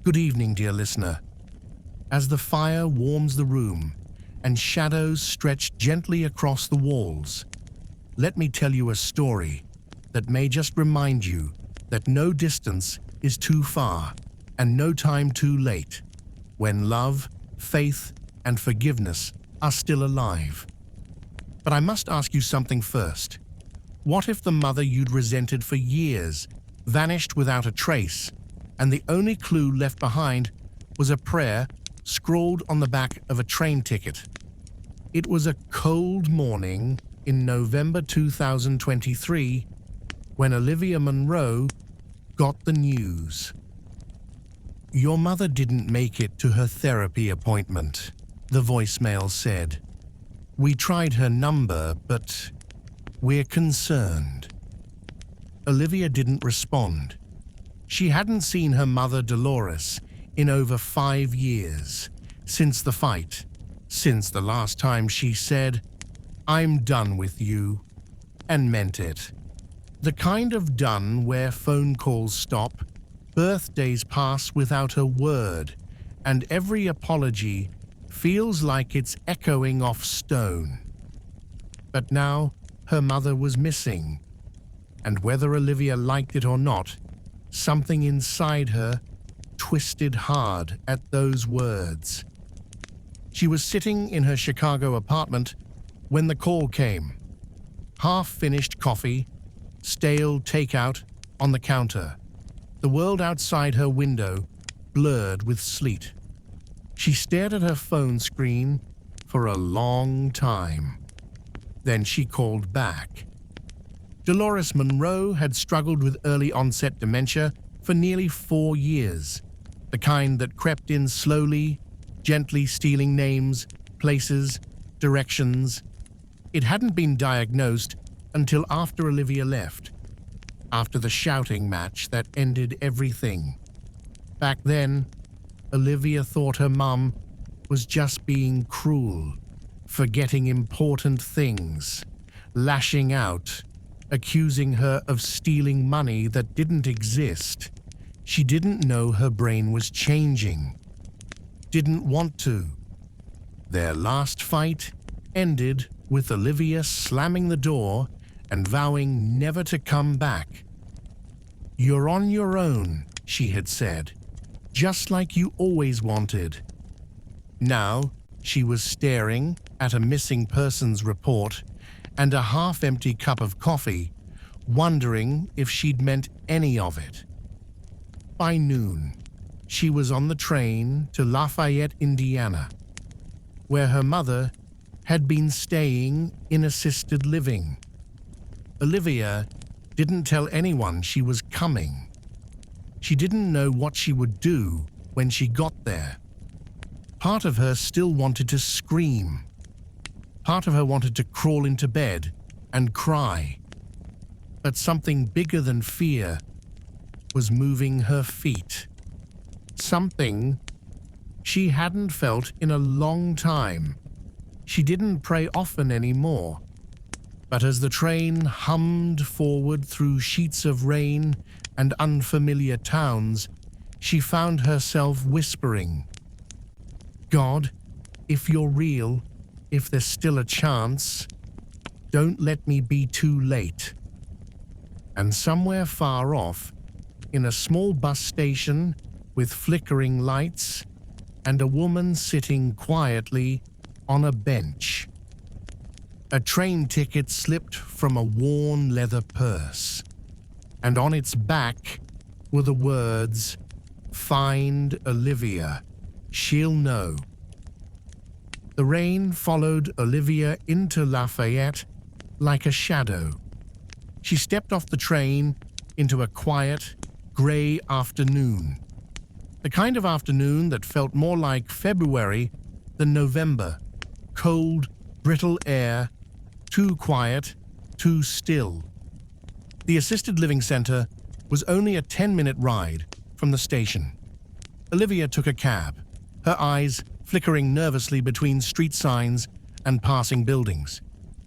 Good evening, dear listener. As the fire warms the room and shadows stretch gently across the walls, let me tell you a story that may just remind you that no distance is too far and no time too late when love, faith, and forgiveness are still alive. But I must ask you something first. What if the mother you'd resented for years vanished without a trace, and the only clue left behind was a prayer scrawled on the back of a train ticket? It was a cold morning in November 2023 when Olivia Monroe got the news. Your mother didn't make it to her therapy appointment, the voicemail said. We tried her number, but we're concerned. Olivia didn't respond. She hadn't seen her mother Dolores in over 5 years, since the fight, since the last time she said, "I'm done with you," and meant it. The kind of done where phone calls stop, birthdays pass without a word, and every apology feels like it's echoing off stone. But now her mother was missing, and whether Olivia liked it or not, something inside her twisted hard at those words. She was sitting in her Chicago apartment when the call came. Half-finished coffee, stale takeout on the counter. The world outside her window blurred with sleet. She stared at her phone screen for a long time. Then she called back. Dolores Monroe had struggled with early-onset dementia for nearly 4 years, the kind that crept in slowly, gently stealing names, places, directions. It hadn't been diagnosed until after Olivia left, after the shouting match that ended everything. Back then, Olivia thought her mum was just being cruel, forgetting important things, lashing out, accusing her of stealing money that didn't exist. She didn't know her brain was changing. Didn't want to. Their last fight ended with Olivia slamming the door and vowing never to come back. "You're on your own," she had said, "just like you always wanted." Now, she was staring at a missing persons report and a half-empty cup of coffee, wondering if she'd meant any of it. By noon, she was on the train to Lafayette, Indiana, where her mother had been staying in assisted living. Olivia didn't tell anyone she was coming. She didn't know what she would do when she got there. Part of her still wanted to scream. Part of her wanted to crawl into bed and cry. But something bigger than fear was moving her feet. Something she hadn't felt in a long time. She didn't pray often anymore. But as the train hummed forward through sheets of rain and unfamiliar towns, she found herself whispering, "God, if you're real, if there's still a chance, don't let me be too late." And somewhere far off, in a small bus station with flickering lights and a woman sitting quietly on a bench, a train ticket slipped from a worn leather purse, and on its back were the words, "Find Olivia, she'll know." The rain followed Olivia into Lafayette like a shadow. She stepped off the train into a quiet, gray afternoon. The kind of afternoon that felt more like February than November. Cold, brittle air, too quiet, too still. The assisted living center was only a 10-minute ride from the station. Olivia took a cab, her eyes flickering nervously between street signs and passing buildings.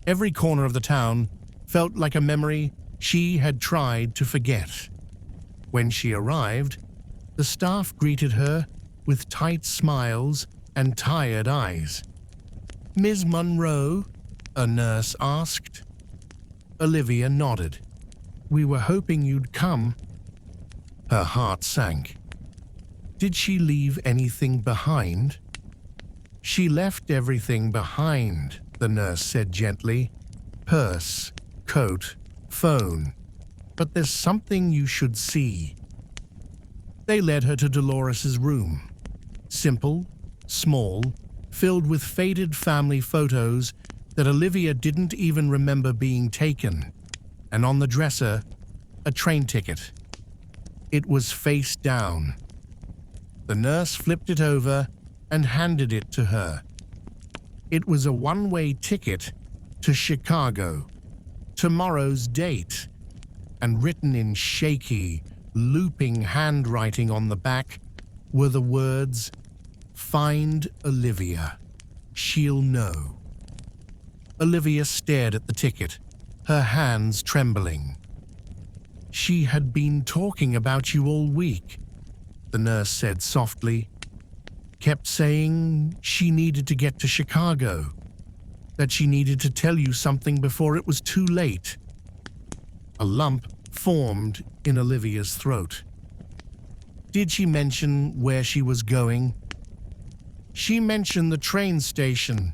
Every corner of the town felt like a memory she had tried to forget. When she arrived, The staff greeted her with tight smiles and tired eyes. "Ms. Monroe?" a nurse asked. Olivia nodded. "We were hoping you'd come." Her heart sank. Did she leave anything behind? "She left everything behind," the nurse said gently. "Purse, coat, phone. But there's something you should see." They led her to Dolores's room. Simple, small, filled with faded family photos that Olivia didn't even remember being taken, and on the dresser, a train ticket. It was face down. The nurse flipped it over and handed it to her. It was a one-way ticket to Chicago, tomorrow's date, and written in shaky, looping handwriting on the back were the words, "Find Olivia. She'll know." Olivia stared at the ticket, her hands trembling. "She had been talking about you all week," the nurse said softly. "Kept saying she needed to get to Chicago, that she needed to tell you something before it was too late." A lump formed in Olivia's throat. "Did she mention where she was going?" "She mentioned the train station,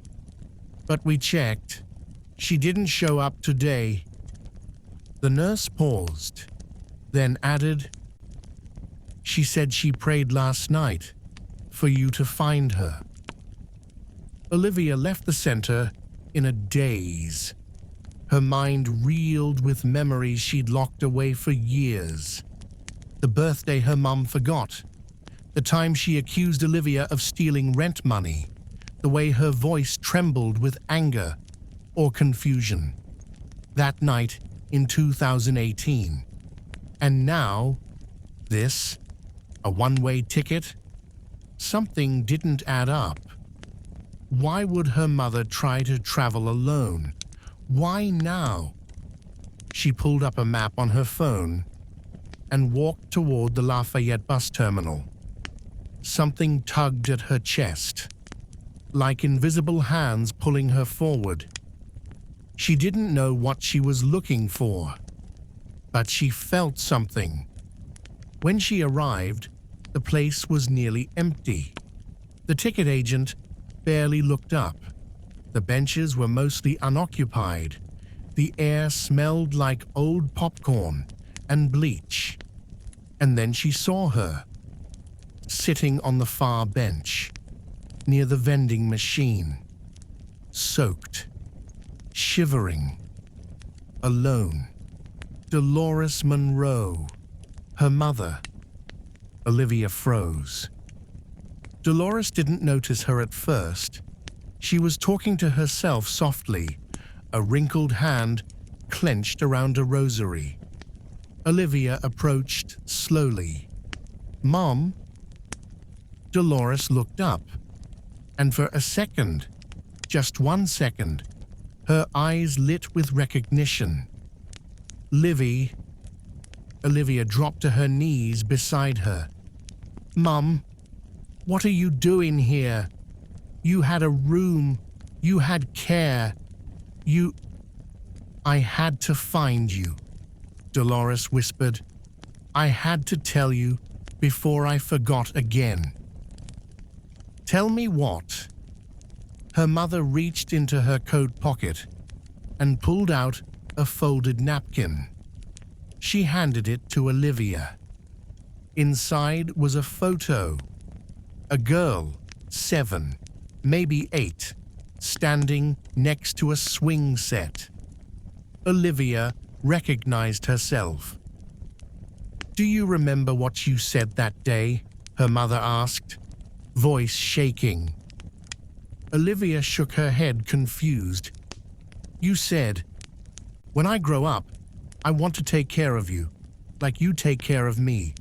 but we checked. She didn't show up today." The nurse paused, then added, "She said she prayed last night for you to find her." Olivia left the center in a daze. Her mind reeled with memories she'd locked away for years. The birthday her mum forgot, the time she accused Olivia of stealing rent money, the way her voice trembled with anger or confusion. That night in 2018. And now, this, a one-way ticket? Something didn't add up. Why would her mother try to travel alone? Why now? She pulled up a map on her phone and walked toward the Lafayette bus terminal. Something tugged at her chest, like invisible hands pulling her forward. She didn't know what she was looking for, but she felt something. When she arrived, the place was nearly empty. The ticket agent barely looked up. The benches were mostly unoccupied. The air smelled like old popcorn and bleach. And then she saw her, sitting on the far bench, near the vending machine, soaked, shivering, alone. Dolores Monroe, her mother. Olivia froze. Dolores didn't notice her at first. She was talking to herself softly, a wrinkled hand clenched around a rosary. Olivia approached slowly. "Mom?" Dolores looked up, and for a second, just 1 second, her eyes lit with recognition. "Livy." Olivia dropped to her knees beside her. "Mom, what are you doing here? You had a room. You had care. I had to find you," Dolores whispered. "I had to tell you before I forgot again." "Tell me what?" Her mother reached into her coat pocket and pulled out a folded napkin. She handed it to Olivia. Inside was a photo. A girl, 7, maybe 8, standing next to a swing set. Olivia recognized herself. "Do you remember what you said that day?" her mother asked, voice shaking. Olivia shook her head, confused. "You said, 'When I grow up, I want to take care of you, like you take care of me.'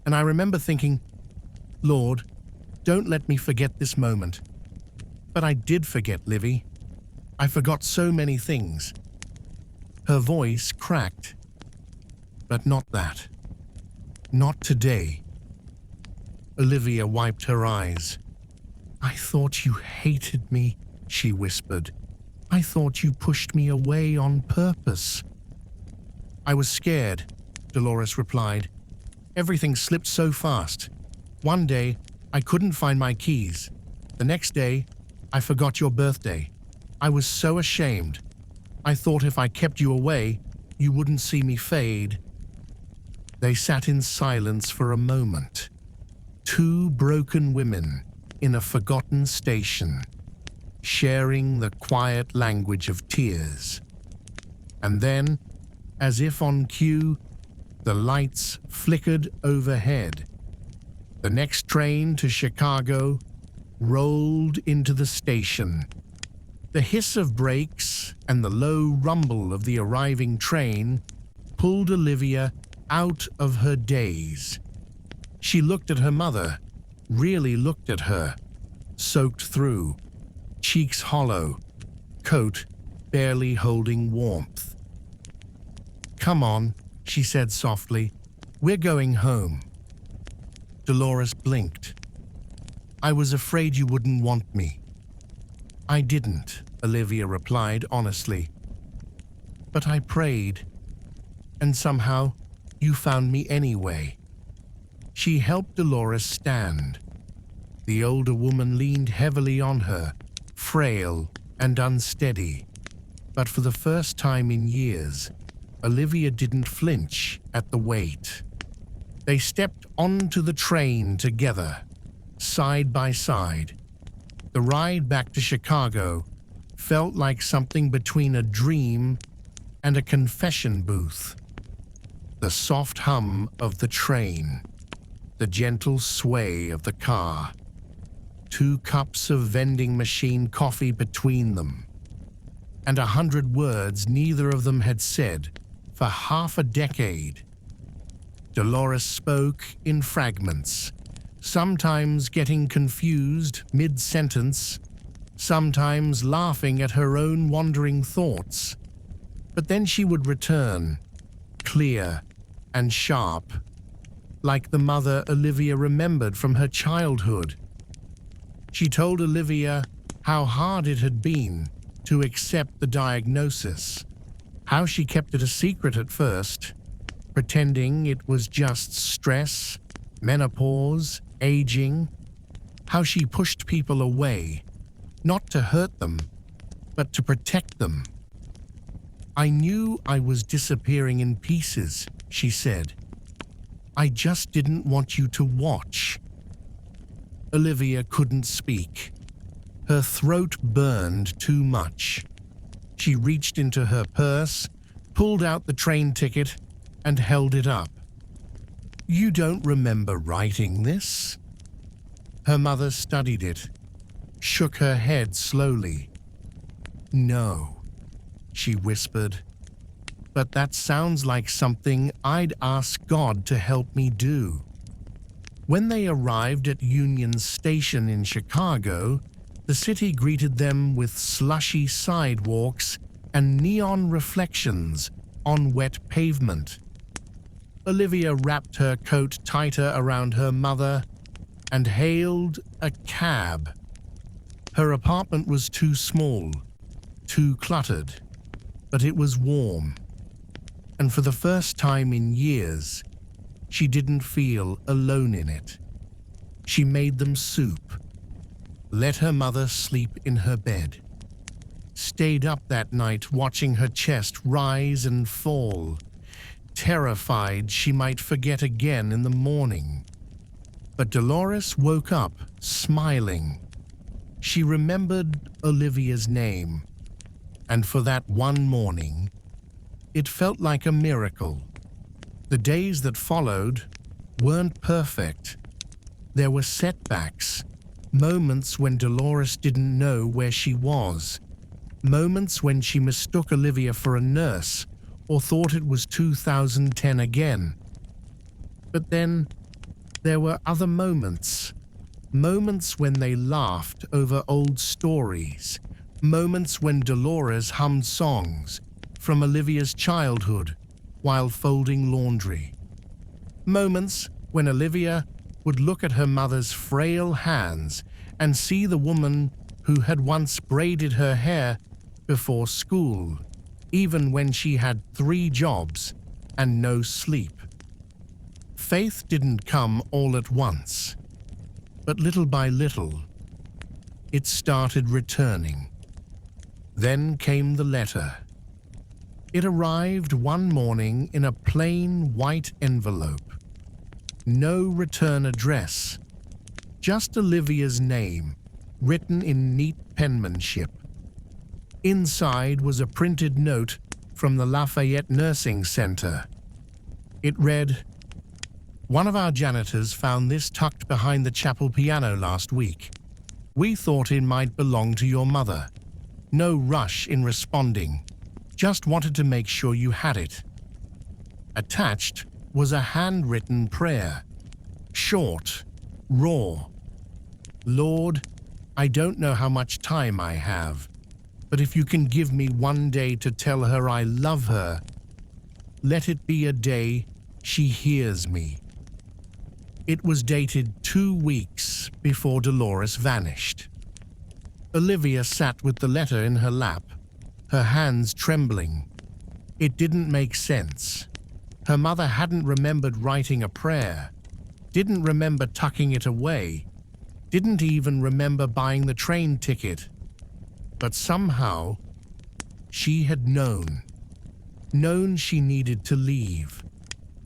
And I remember thinking, 'Lord, don't let me forget this moment.' But I did forget, Livy. I forgot so many things." Her voice cracked. "But not that. Not today. Olivia wiped her eyes. "I thought you hated me," she whispered. "I thought you pushed me away on purpose." "I was scared," Dolores replied. "Everything slipped so fast. One day, I couldn't find my keys. The next day, I forgot your birthday. I was so ashamed. I thought if I kept you away, you wouldn't see me fade." They sat in silence for a moment. Two broken women in a forgotten station, sharing the quiet language of tears. And then, as if on cue, the lights flickered overhead. The next train to Chicago rolled into the station. The hiss of brakes and the low rumble of the arriving train pulled Olivia out of her daze. She looked at her mother, really looked at her, soaked through, cheeks hollow, coat barely holding warmth. "Come on," she said softly. "We're going home." Dolores blinked. "I was afraid you wouldn't want me." "I didn't," Olivia replied honestly. "But I prayed, and somehow you found me anyway." She helped Dolores stand. The older woman leaned heavily on her, frail and unsteady. But for the first time in years, Olivia didn't flinch at the weight. They stepped onto the train together, side by side. The ride back to Chicago felt like something between a dream and a confession booth. The soft hum of the train, the gentle sway of the car, 2 cups of vending machine coffee between them, and 100 words neither of them had said for half a decade. Dolores spoke in fragments, sometimes getting confused mid-sentence, sometimes laughing at her own wandering thoughts. But then she would return, clear and sharp, like the mother Olivia remembered from her childhood. She told Olivia how hard it had been to accept the diagnosis, how she kept it a secret at first, pretending it was just stress, menopause, aging, how she pushed people away, not to hurt them, but to protect them. "I knew I was disappearing in pieces," she said. "I just didn't want you to watch." Olivia couldn't speak. Her throat burned too much. She reached into her purse, pulled out the train ticket, and held it up. "You don't remember writing this?" Her mother studied it, shook her head slowly. "No," she whispered, "but that sounds like something I'd ask God to help me do." When they arrived at Union Station in Chicago, the city greeted them with slushy sidewalks and neon reflections on wet pavement. Olivia wrapped her coat tighter around her mother and hailed a cab. Her apartment was too small, too cluttered, but it was warm. And for the first time in years, she didn't feel alone in it. She made them soup, let her mother sleep in her bed, stayed up that night watching her chest rise and fall, terrified she might forget again in the morning. But Dolores woke up smiling. She remembered Olivia's name, and for that one morning, it felt like a miracle. The days that followed weren't perfect. There were setbacks, moments when Dolores didn't know where she was, moments when she mistook Olivia for a nurse or thought it was 2010 again. But then there were other moments, moments when they laughed over old stories, moments when Dolores hummed songs from Olivia's childhood while folding laundry, moments when Olivia would look at her mother's frail hands and see the woman who had once braided her hair before school, even when she had 3 jobs and no sleep. Faith didn't come all at once, but little by little, it started returning. Then came the letter. It arrived one morning in a plain white envelope. No return address, just Olivia's name, written in neat penmanship. Inside was a printed note from the Lafayette Nursing Center. It read, "One of our janitors found this tucked behind the chapel piano last week. We thought it might belong to your mother. No rush in responding. Just wanted to make sure you had it." Attached was a handwritten prayer. Short, raw. "Lord, I don't know how much time I have, but if you can give me one day to tell her I love her, let it be a day she hears me." It was dated 2 weeks before Dolores vanished. Olivia sat with the letter in her lap, her hands trembling. It didn't make sense. Her mother hadn't remembered writing a prayer, didn't remember tucking it away, didn't even remember buying the train ticket. But somehow, she had known. Known she needed to leave.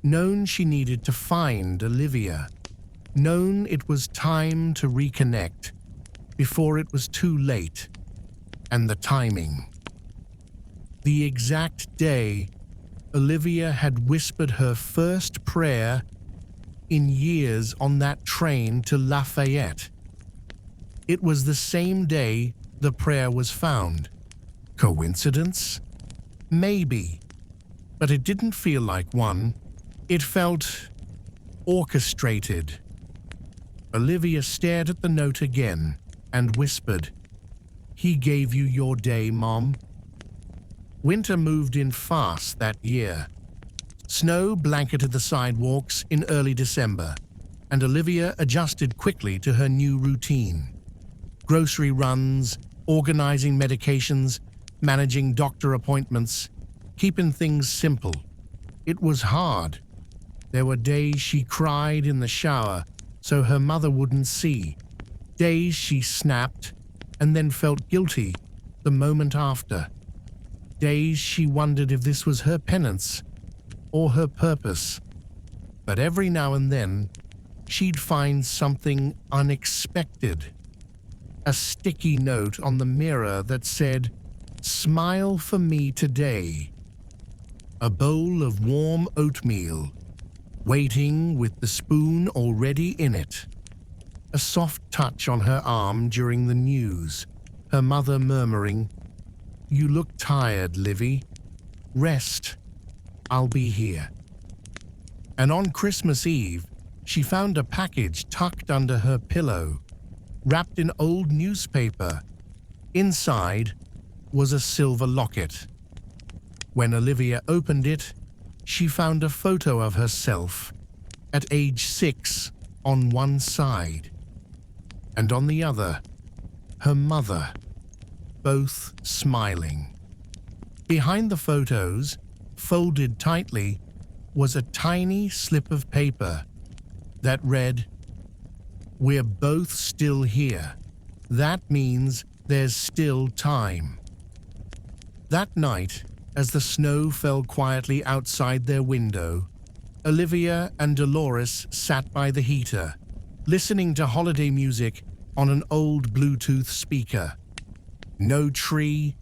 Known she needed to find Olivia. Known it was time to reconnect before it was too late. And the timing. The exact day Olivia had whispered her first prayer in years on that train to Lafayette. It was the same day the prayer was found. Coincidence? Maybe. But it didn't feel like one. It felt orchestrated. Olivia stared at the note again and whispered, "He gave you your day, Mom." Winter moved in fast that year. Snow blanketed the sidewalks in early December, and Olivia adjusted quickly to her new routine. Grocery runs, organizing medications, managing doctor appointments, keeping things simple. It was hard. There were days she cried in the shower so her mother wouldn't see. Days she snapped and then felt guilty the moment after. Days she wondered if this was her penance or her purpose. But every now and then, she'd find something unexpected. A sticky note on the mirror that said, "Smile for me today." A bowl of warm oatmeal, waiting with the spoon already in it. A soft touch on her arm during the news, her mother murmuring, "You look tired, Livy. Rest. I'll be here." And on Christmas Eve, she found a package tucked under her pillow, wrapped in old newspaper. Inside was a silver locket. When Olivia opened it, she found a photo of herself at age 6 on one side, and on the other, her mother, both smiling. Behind the photos, folded tightly, was a tiny slip of paper that read, "We're both still here. That means there's still time." That night, as the snow fell quietly outside their window, Olivia and Dolores sat by the heater, listening to holiday music on an old Bluetooth speaker. No tree,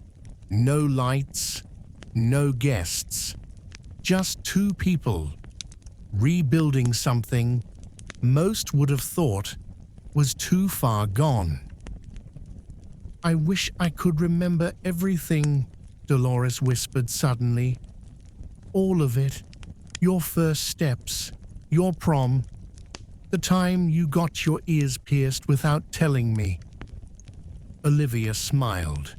no lights, no guests. Just 2 people, rebuilding something most would have thought was too far gone. "I wish I could remember everything," Dolores whispered suddenly. "All of it. Your first steps, your prom, the time you got your ears pierced without telling me." Olivia smiled.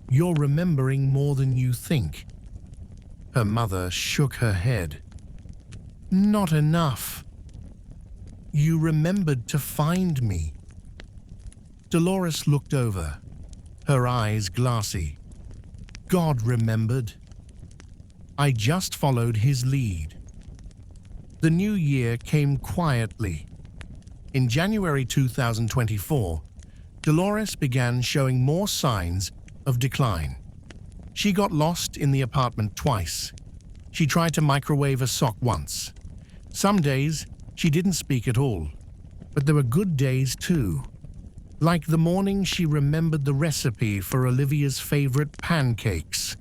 "You're remembering more than you think." Her mother shook her head. "Not enough." You remembered to find me." Dolores looked over, her eyes glassy. God remembered. I just followed his lead. The new year came quietly. In January 2024, Dolores began showing more signs of decline. She got lost in the apartment twice. She tried to microwave a sock once. Some days, she didn't speak at all. But there were good days too. Like the morning she remembered the recipe for Olivia's favorite pancakes,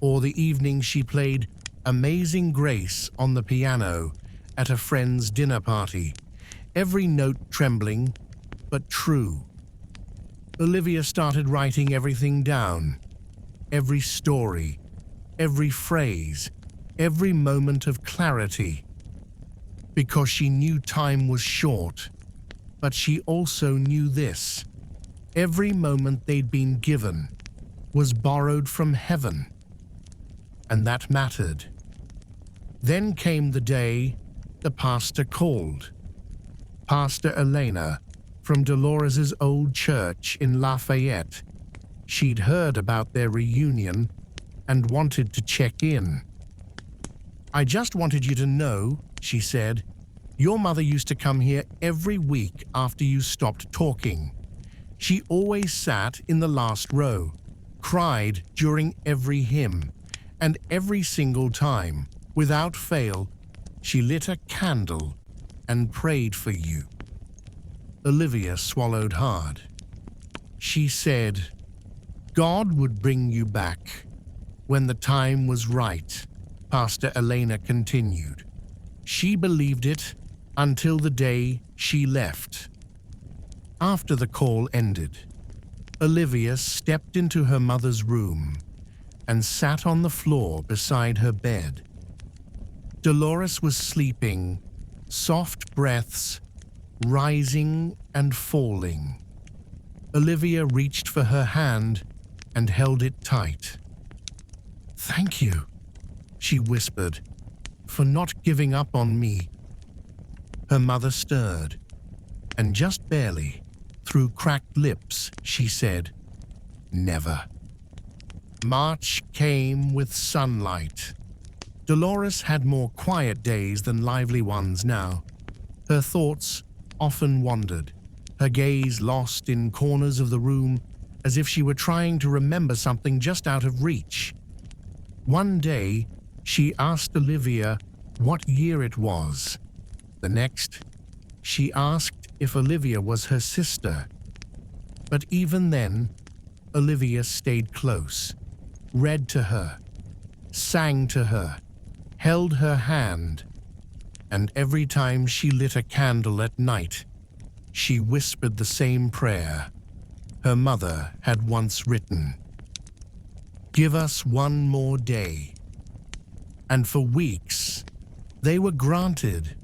or the evening she played Amazing Grace on the piano at a friend's dinner party, every note trembling, but true. Olivia started writing everything down, every story, every phrase, every moment of clarity, because she knew time was short, but she also knew this: every moment they'd been given was borrowed from heaven, and that mattered. Then came the day the pastor called. Pastor Elena from Dolores's old church in Lafayette. She'd heard about their reunion and wanted to check in. "I just wanted you to know," she said, "your mother used to come here every week after you stopped talking. She always sat in the last row, cried during every hymn, and every single time, without fail, she lit a candle and prayed for you." Olivia swallowed hard. She said, "God would bring you back when the time was right," Pastor Elena continued. She believed it until the day she left. After the call ended, Olivia stepped into her mother's room and sat on the floor beside her bed. Dolores was sleeping, soft breaths rising and falling. Olivia reached for her hand and held it tight. "Thank you," she whispered, "for not giving up on me." Her mother stirred, and just barely, through cracked lips, she said, "Never." March came with sunlight. Dolores had more quiet days than lively ones now. Her thoughts often wandered, her gaze lost in corners of the room as if she were trying to remember something just out of reach. One day, she asked Olivia what year it was. The next, she asked if Olivia was her sister. But even then, Olivia stayed close, read to her, sang to her, held her hand, and every time she lit a candle at night, she whispered the same prayer her mother had once written: "Give us one more day." And for weeks, they were granted,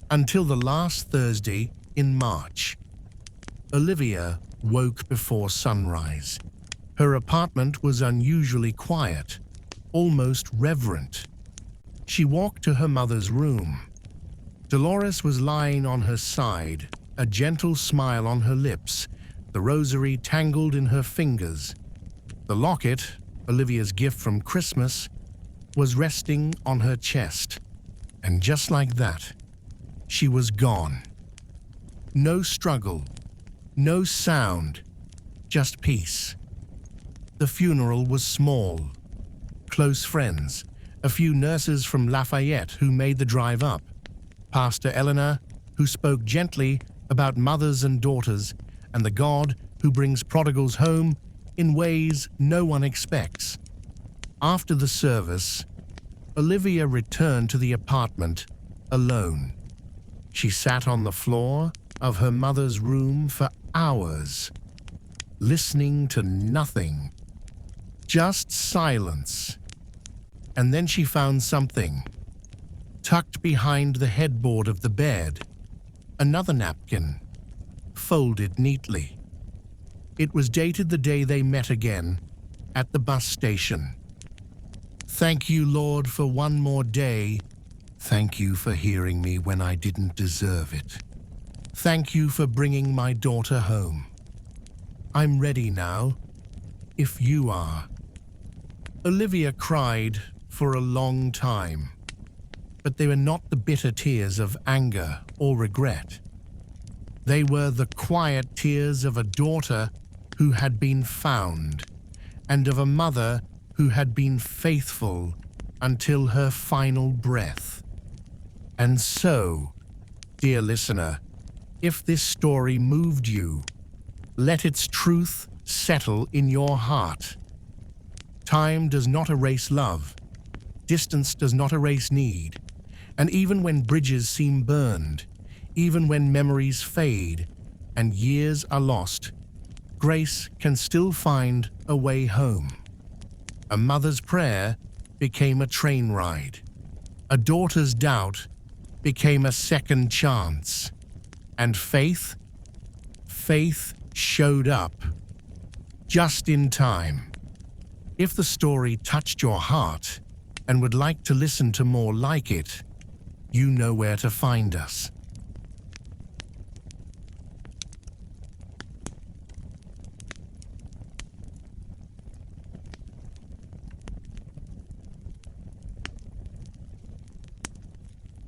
until the last Thursday in March. Olivia woke before sunrise. Her apartment was unusually quiet, almost reverent. She walked to her mother's room. Dolores was lying on her side, a gentle smile on her lips, the rosary tangled in her fingers. The locket, Olivia's gift from Christmas, was resting on her chest. And just like that, she was gone. No struggle, no sound, just peace. The funeral was small. Close friends, a few nurses from Lafayette who made the drive up, Pastor Eleanor, who spoke gently about mothers and daughters, and the God who brings prodigals home in ways no one expects. After the service, Olivia returned to the apartment alone. She sat on the floor of her mother's room for hours, listening to nothing, just silence. And then she found something, tucked behind the headboard of the bed, another napkin, folded neatly. It was dated the day they met again, at the bus station. "Thank you, Lord, for one more day. Thank you for hearing me when I didn't deserve it." Thank you for bringing my daughter home. I'm ready now, if you are." Olivia cried for a long time, but they were not the bitter tears of anger or regret. They were the quiet tears of a daughter who had been found, and of a mother who had been faithful until her final breath. And so, dear listener, if this story moved you, let its truth settle in your heart. Time does not erase love. Distance does not erase need. And even when bridges seem burned, even when memories fade and years are lost, grace can still find a way home. A mother's prayer became a train ride. A daughter's doubt became a second chance. And faith showed up just in time. If the story touched your heart and would like to listen to more like it, you know where to find us.